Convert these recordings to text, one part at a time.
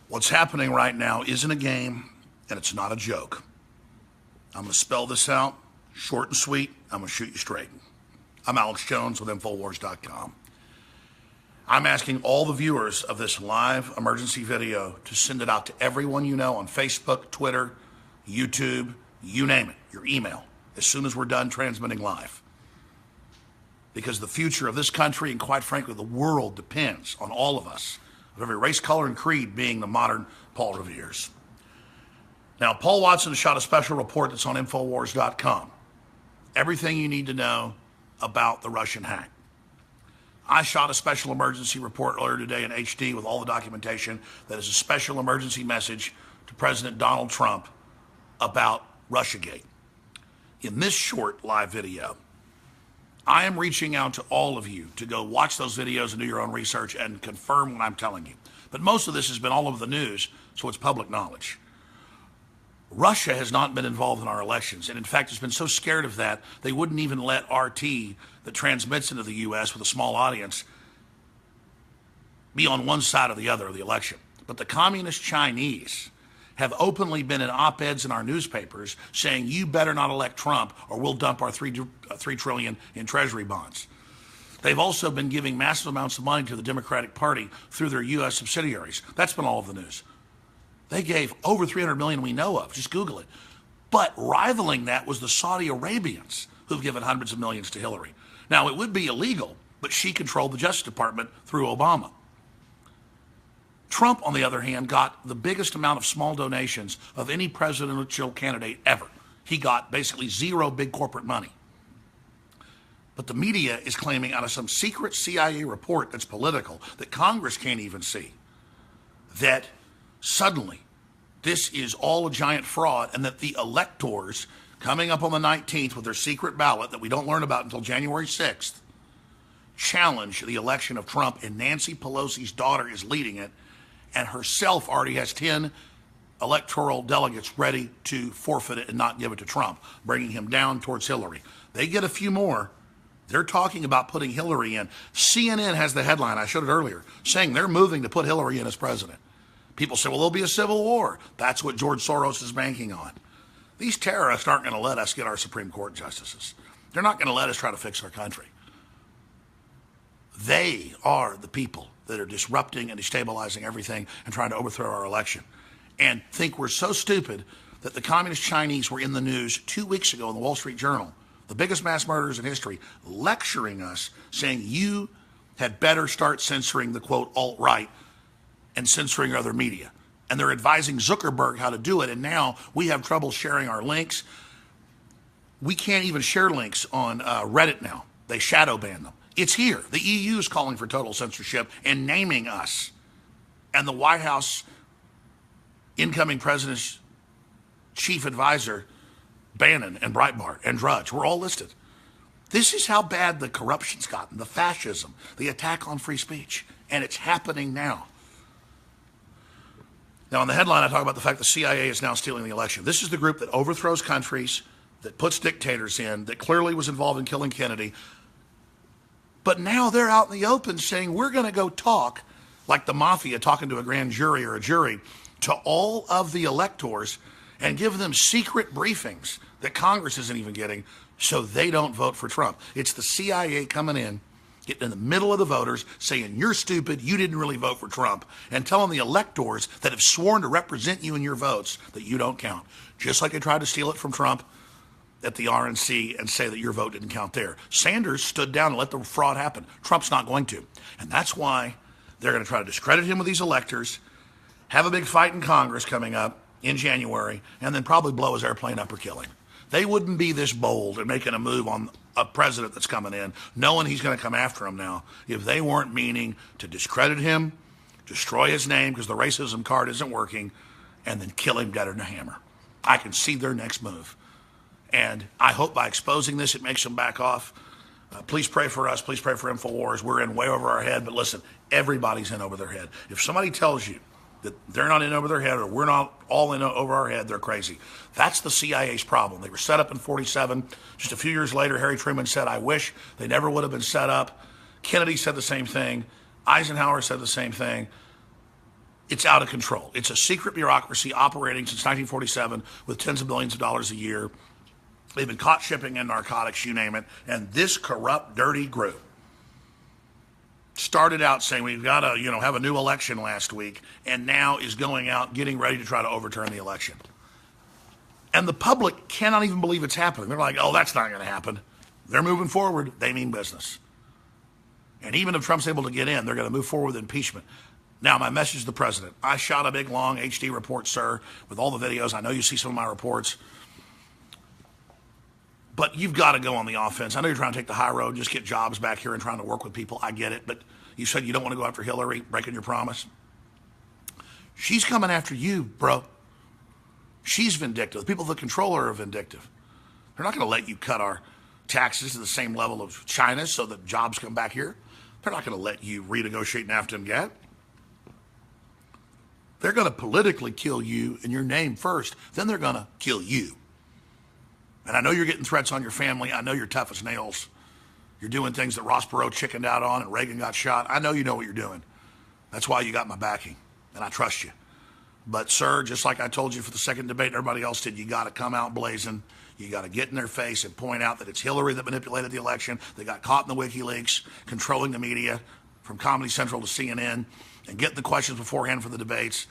What's happening right now isn't a game, and it's not a joke. I'm going to spell this out, short and sweet. I'm going to shoot you straight. I'm Alex Jones with Infowars.com. I'm asking all the viewers of this live emergency video to send it out to everyone you know on Facebook, Twitter, YouTube, you name it, your email, as soon as we're done transmitting live. Because the future of this country and, quite frankly, the world depends on all of us, of every race, color, and creed being the modern Paul Revere's. Now, Paul Watson shot a special report that's on Infowars.com. Everything you need to know about the Russian hack. I shot a special emergency report earlier today in HD with all the documentation that is a special emergency message to President Donald Trump about Russiagate. In this short live video, I am reaching out to all of you to go watch those videos and do your own research and confirm what I'm telling you. But most of this has been all over the news, so it's public knowledge. Russia has not been involved in our elections, and in fact has been so scared of that, they wouldn't even let RT, that transmits into the U.S. with a small audience, be on one side or the other of the election. But the communist Chinese have openly been in op-eds in our newspapers saying, you better not elect Trump or we'll dump our $3 trillion in treasury bonds. They've also been giving massive amounts of money to the Democratic Party through their U.S. subsidiaries. That's been all of the news. They gave over $300 million we know of. Just Google it. But rivaling that was the Saudi Arabians who've given hundreds of millions to Hillary. Now, it would be illegal, but she controlled the Justice Department through Obama. Trump, on the other hand, got the biggest amount of small donations of any presidential candidate ever. He got basically zero big corporate money. But the media is claiming out of some secret CIA report that's political, that Congress can't even see, that suddenly this is all a giant fraud, and that the electors coming up on the 19th with their secret ballot that we don't learn about until January 6th challenge the election of Trump, and Nancy Pelosi's daughter is leading it, and herself already has 10 electoral delegates ready to forfeit it and not give it to Trump, bringing him down towards Hillary. They get a few more. They're talking about putting Hillary in. CNN has the headline, I showed it earlier, saying they're moving to put Hillary in as president. People say, well, there'll be a civil war. That's what George Soros is banking on. These terrorists aren't going to let us get our Supreme Court justices. They're not going to let us try to fix our country. They are the people that are disrupting and destabilizing everything and trying to overthrow our election, and think we're so stupid that the communist Chinese were in the news 2 weeks ago in the Wall Street Journal, the biggest mass murderers in history, lecturing us, saying you had better start censoring the, quote, alt-right and censoring other media. And they're advising Zuckerberg how to do it, and now we have trouble sharing our links. We can't even share links on Reddit now. They shadow ban them. It's here. The EU is calling for total censorship and naming us. And the White House incoming president's chief advisor, Bannon and Breitbart and Drudge, were all listed. This is how bad the corruption's gotten, the fascism, the attack on free speech, and it's happening now. Now, in the headline, I talk about the fact the CIA is now stealing the election. This is the group that overthrows countries, that puts dictators in, that clearly was involved in killing Kennedy. But now they're out in the open saying, we're going to go talk, like the mafia talking to a grand jury or a jury, to all of the electors and give them secret briefings that Congress isn't even getting so they don't vote for Trump. It's the CIA coming in, getting in the middle of the voters, saying, you're stupid, you didn't really vote for Trump, and telling the electors that have sworn to represent you in your votes that you don't count. Just like they tried to steal it from Trump at the RNC and say that your vote didn't count there. Sanders stood down and let the fraud happen. Trump's not going to. And that's why they're going to try to discredit him with these electors, have a big fight in Congress coming up in January, and then probably blow his airplane up or kill him. They wouldn't be this bold in making a move on a president that's coming in, knowing he's going to come after him now, if they weren't meaning to discredit him, destroy his name because the racism card isn't working, and then kill him dead in a hammer. I can see their next move. And I hope by exposing this, it makes them back off. Please pray for us. Please pray for InfoWars. We're in way over our head. But listen, everybody's in over their head. If somebody tells you that they're not in over their head or we're not all in over our head, they're crazy. That's the CIA's problem. They were set up in 47. Just a few years later, Harry Truman said, I wish they never would have been set up. Kennedy said the same thing. Eisenhower said the same thing. It's out of control. It's a secret bureaucracy operating since 1947 with tens of billions of dollars a year. They've been caught shipping in narcotics, you name it. And this corrupt, dirty group started out saying we've got to, have a new election last week, and now is going out getting ready to try to overturn the election. And the public cannot even believe it's happening. They're like, oh, that's not going to happen. They're moving forward. They mean business. And even if Trump's able to get in, they're going to move forward with impeachment. Now, my message to the president. I shot a big, long HD report, sir, with all the videos. I know you see some of my reports. But you've got to go on the offense. I know you're trying to take the high road, just get jobs back here and trying to work with people. I get it. But you said you don't want to go after Hillary, breaking your promise. She's coming after you, bro. She's vindictive. The people that control her are vindictive. They're not going to let you cut our taxes to the same level of China so that jobs come back here. They're not going to let you renegotiate NAFTA and GATT. They're going to politically kill you in your name first. Then they're going to kill you. And I know you're getting threats on your family. I know you're tough as nails. You're doing things that Ross Perot chickened out on and Reagan got shot. I know you know what you're doing. That's why you got my backing, and I trust you. But, sir, just like I told you for the second debate and everybody else did, you got to come out blazing. You got to get in their face and point out that it's Hillary that manipulated the election. They got caught in the WikiLeaks, controlling the media from Comedy Central to CNN, and getting the questions beforehand for the debates,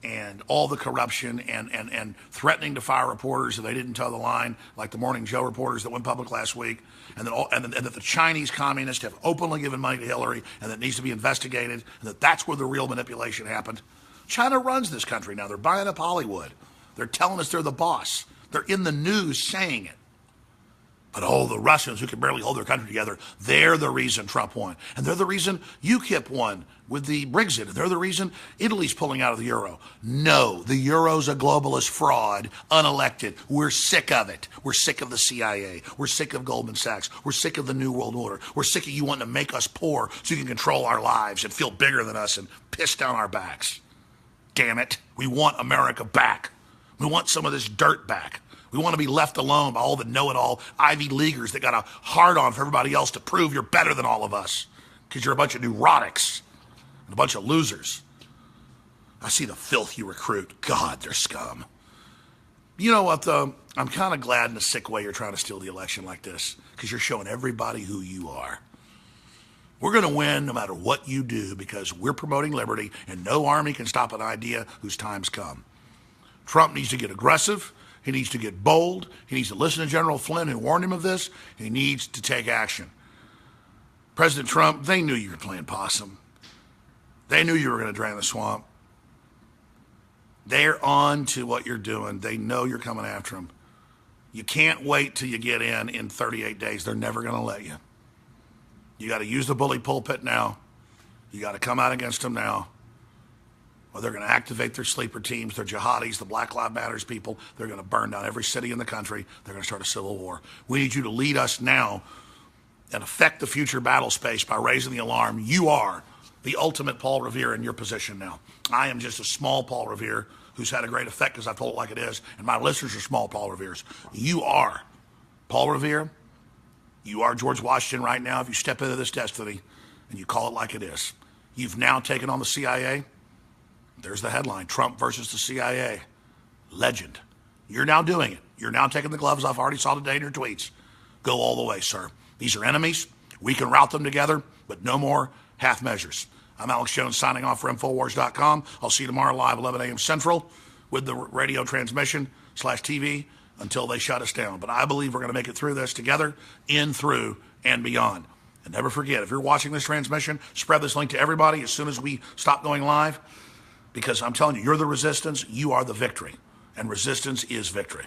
and all the corruption and threatening to fire reporters if they didn't toe the line, like the Morning Joe reporters that went public last week, and that the Chinese communists have openly given money to Hillary, and that needs to be investigated, and that's where the real manipulation happened. China runs this country now. They're buying up Hollywood. They're telling us they're the boss. They're in the news saying it. But the Russians who can barely hold their country together, they're the reason Trump won. And they're the reason UKIP won with the Brexit. They're the reason Italy's pulling out of the euro. No, the euro's a globalist fraud, unelected. We're sick of it. We're sick of the CIA. We're sick of Goldman Sachs. We're sick of the New World Order. We're sick of you wanting to make us poor so you can control our lives and feel bigger than us and piss down our backs. Damn it. We want America back. We want some of this dirt back. We want to be left alone by all the know-it-all Ivy Leaguers that got a hard-on for everybody else to prove you're better than all of us because you're a bunch of neurotics and a bunch of losers. I see the filth you recruit. God, they're scum. You know what, though? I'm kind of glad in a sick way you're trying to steal the election like this because you're showing everybody who you are. We're going to win no matter what you do because we're promoting liberty, and no army can stop an idea whose time's come. Trump needs to get aggressive. He needs to get bold. He needs to listen to General Flynn, who warned him of this. He needs to take action. President Trump, they knew you were playing possum. They knew you were going to drain the swamp. They're on to what you're doing. They know you're coming after them. You can't wait till you get in 38 days. They're never going to let you. You got to use the bully pulpit now. You got to come out against them now. Or they're going to activate their sleeper teams, their jihadis, the Black Lives Matters people. They're going to burn down every city in the country. They're going to start a civil war. We need you to lead us now and affect the future battle space by raising the alarm. You are the ultimate Paul Revere in your position now. I am just a small Paul Revere who's had a great effect because I've told it like it is, and my listeners are small Paul Reveres. You are Paul Revere. You are George Washington right now if you step into this destiny and you call it like it is. You've now taken on the CIA. There's the headline, Trump versus the CIA. Legend. You're now doing it. You're now taking the gloves off. I already saw today in your tweets. Go all the way, sir. These are enemies. We can route them together, but no more half measures. I'm Alex Jones signing off for Infowars.com. I'll see you tomorrow live 11 a.m. Central with the radio transmission /TV until they shut us down. But I believe we're going to make it through this together, in, through, and beyond. And never forget, if you're watching this transmission, spread this link to everybody as soon as we stop going live. Because I'm telling you, you're the resistance, you are the victory. And resistance is victory.